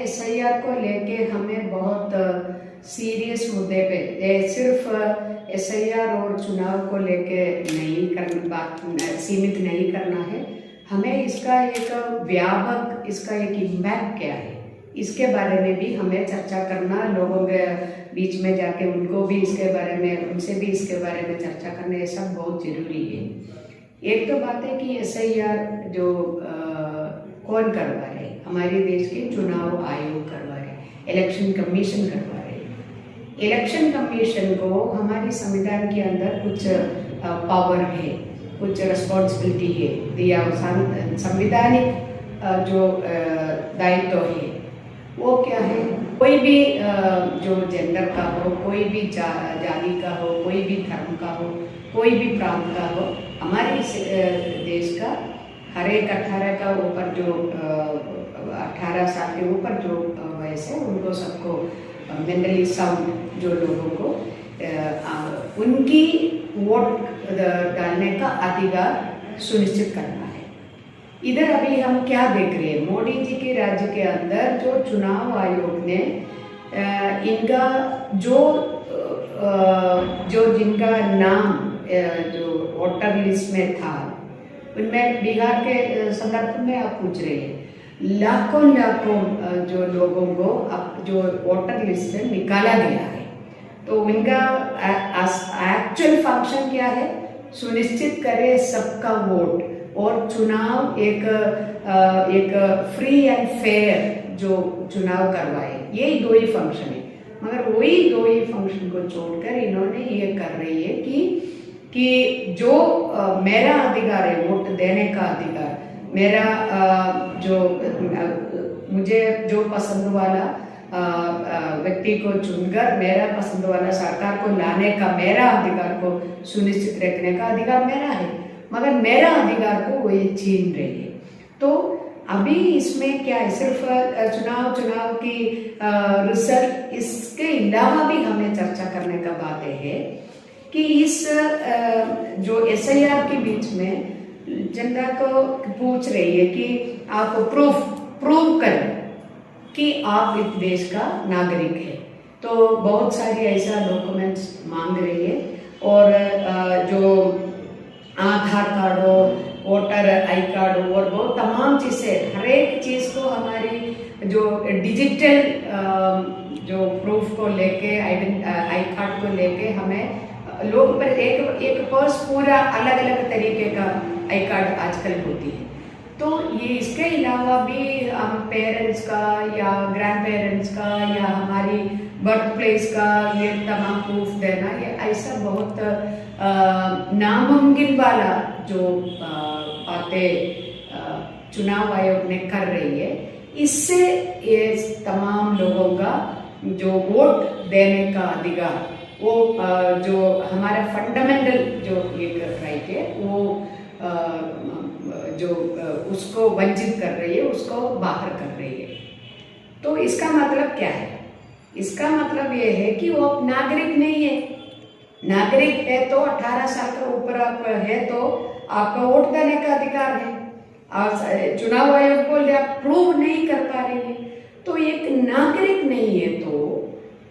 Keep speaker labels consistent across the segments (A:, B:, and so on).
A: SIR को लेके हमें बहुत सीरियस मुद्दे पे सिर्फ एसआईआर और चुनाव को लेके नहीं करना, बात सीमित नहीं करना है। हमें इसका एक व्यापक, इसका एक इम्पैक्ट क्या है, इसके बारे में भी हमें चर्चा करना, लोगों के बीच में जाके उनको भी इसके बारे में, उनसे भी इसके बारे में चर्चा करना, ये सब बहुत जरूरी है। एक तो बात है कि एसआईआर जो कौन करवा रहे, हमारे देश के चुनाव आयोग करवा रहे, इलेक्शन कमीशन करवा रहे। इलेक्शन कमीशन को हमारे संविधान के अंदर कुछ पावर है, कुछ रिस्पॉन्सिबिलिटी है, दिया संवैधानिक जो दायित्व है वो क्या है। कोई भी जो जेंडर का हो, कोई भी जाति का हो, कोई भी धर्म का हो, कोई भी प्रांत का हो, हमारे देश का हर एक 18 का ऊपर जो 18 साल के ऊपर जो वयस है, उनको सबको मेंटली साउंड जो लोगों को उनकी वोट डालने का अधिकार सुनिश्चित करना है। इधर अभी हम क्या देख रहे हैं, मोदी जी के राज्य के अंदर जो चुनाव आयोग ने इनका जो जिनका नाम जो वोटर लिस्ट में था, उनमें बिहार के संदर्भ में आप पूछ रहे हैं, लाखों जो लोगों को अब जो वोटर लिस्ट में निकाला गया है। तो उनका एक्चुअल फंक्शन क्या है, सुनिश्चित करे सबका वोट और चुनाव एक फ्री एंड फेयर जो चुनाव करवाए, यही दो ही फंक्शन है। मगर वही दो ही फंक्शन को छोड़कर इन्होंने ये कर रही है कि जो मेरा अधिकार है, वोट देने का अधिकार, मेरा जो मुझे जो पसंद वाला व्यक्ति को चुनकर मेरा पसंद वाला सरकार को लाने का मेरा अधिकार को सुनिश्चित रखने का अधिकार मेरा है, मगर मेरा अधिकार को वो ये छीन रही है। तो अभी इसमें क्या है, सिर्फ चुनाव की रिजल्ट, इसके अलावा भी हमें चर्चा करने का बात है कि इस जो एसआईआर के बीच में जनता को पूछ रही है कि आप प्रूव करें कि आप इस देश का नागरिक है। तो बहुत सारी ऐसा डॉक्यूमेंट्स मांग रही है, और जो आधार कार्ड हो, वोटर आई कार्ड हो, और बहुत तमाम चीज़ें, हर एक चीज़ को हमारी जो डिजिटल जो प्रूफ को लेके, आई कार्ड को लेके हमें लोग पर एक पर्स पूरा अलग अलग तरीके का आई कार्ड आजकल होती है। तो ये इसके अलावा भी हम पेरेंट्स का या ग्रैंड पेरेंट्स का या हमारी बर्थ प्लेस का ये तमाम प्रूफ देना, ये ऐसा बहुत नामुमकिन वाला जो बातें चुनाव आयोग ने कर रही है, इससे ये तमाम लोगों का जो वोट देने का अधिकार, वो जो हमारा फंडामेंटल जो एक राइट है, वो जो उसको वंचित कर रही है, उसको बाहर कर रही है। तो इसका मतलब क्या है? इसका मतलब ये है कि वो नागरिक नहीं है। नागरिक है तो 18 साल का ऊपर आप है तो आपका वोट देने का अधिकार है। आप चुनाव आयोग को प्रूव नहीं कर पा रही है, तो एक नागरिक नहीं है तो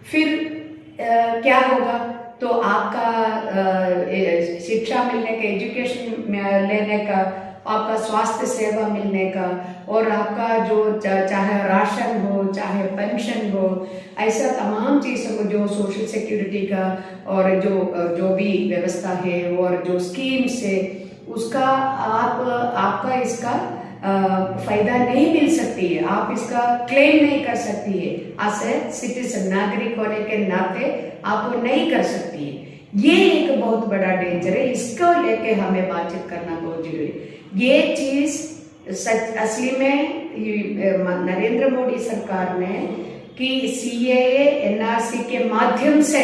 A: फिर क्या होगा? तो आपका शिक्षा मिलने का, एजुकेशन लेने का, आपका स्वास्थ्य सेवा मिलने का, और आपका जो चाहे राशन हो, चाहे पेंशन हो, ऐसा तमाम चीज़ों को जो सोशल सिक्योरिटी का और जो भी व्यवस्था है और जो स्कीम्स है, उसका आपका इसका फायदा नहीं मिल सकती है, आप इसका क्लेम नहीं कर सकती है। एज ए सिटीजन, नागरिक होने के नाते आप वो नहीं कर सकती है। ये एक बहुत बड़ा डेंजर है, इसको लेके हमें बातचीत करना बहुत जरूरी है। ये चीज असली में नरेंद्र मोदी सरकार ने कि सीएए एनआरसी के माध्यम से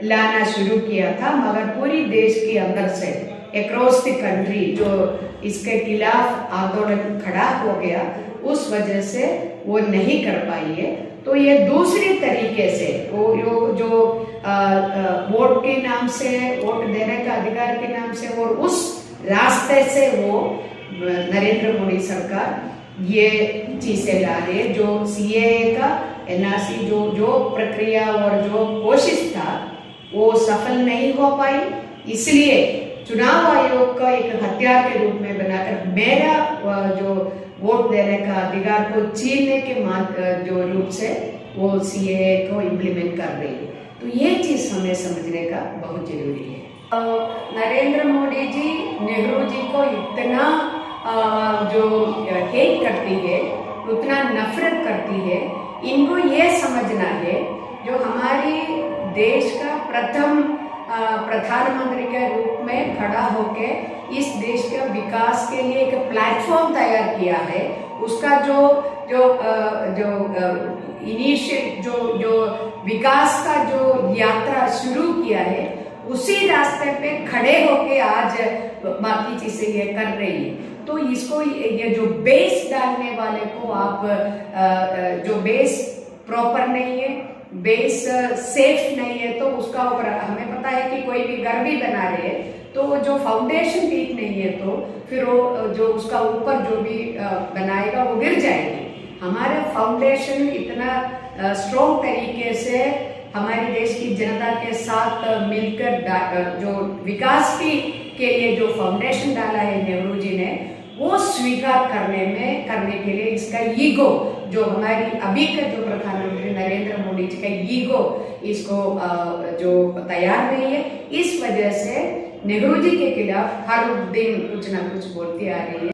A: लाना शुरू किया था, मगर पूरी देश के अंदर से अक्रॉस द कंट्री जो इसके खिलाफ आंदोलन खड़ा हो गया, उस वजह से वो नहीं कर पाई है। तो ये दूसरी तरीके से वो जो वोट के नाम से, वोट देने का अधिकार के नाम से, और उस रास्ते से वो नरेंद्र मोदी सरकार ये चीजें ला रहे हैं। जो सीएए का एनआरसी जो प्रक्रिया और जो कोशिश था वो सफल नहीं हो पाई, इसलिए चुनाव आयोग का एक हथियार के रूप में बनाकर मेरा जो वोट देने का अधिकार को छीनने के जो रूप से वो सीएए को इम्प्लीमेंट कर रही है। तो ये चीज हमें समझने का बहुत जरूरी है। नरेंद्र मोदी जी नेहरू जी को इतना जो हेट करती है, उतना नफरत करती है, इनको ये समझना है जो हमारी देश का प्रथम प्रधानमंत्री के रूप में खड़ा होके इस देश के विकास के लिए एक प्लेटफॉर्म तैयार किया है, उसका जो इनिशियल जो विकास का जो यात्रा शुरू किया है, उसी रास्ते पे खड़े होके आज बाकी चीजें ये कर रही है। तो इसको ये जो बेस डालने वाले को आप जो बेस प्रॉपर नहीं है, बेस सेफ नहीं है, तो उसका ऊपर हमें पता है कि कोई भी घर भी बना रहे हैं तो जो फाउंडेशन ठीक नहीं है तो फिर वो जो उसका ऊपर जो भी बनाएगा वो गिर जाएगी। हमारा फाउंडेशन इतना स्ट्रॉन्ग तरीके से हमारे देश की जनता के साथ मिलकर जो विकास के लिए जो फाउंडेशन डाला है नेहरू जी ने, वो स्वीकार करने के लिए इसका ईगो जो हमारी अभी का जो प्रधानमंत्री नरेंद्र मोदी जी का ईगो इसको जो तैयार नहीं है, इस वजह से नेहरू जी के खिलाफ हर दिन कुछ ना कुछ बोलती आ रही है।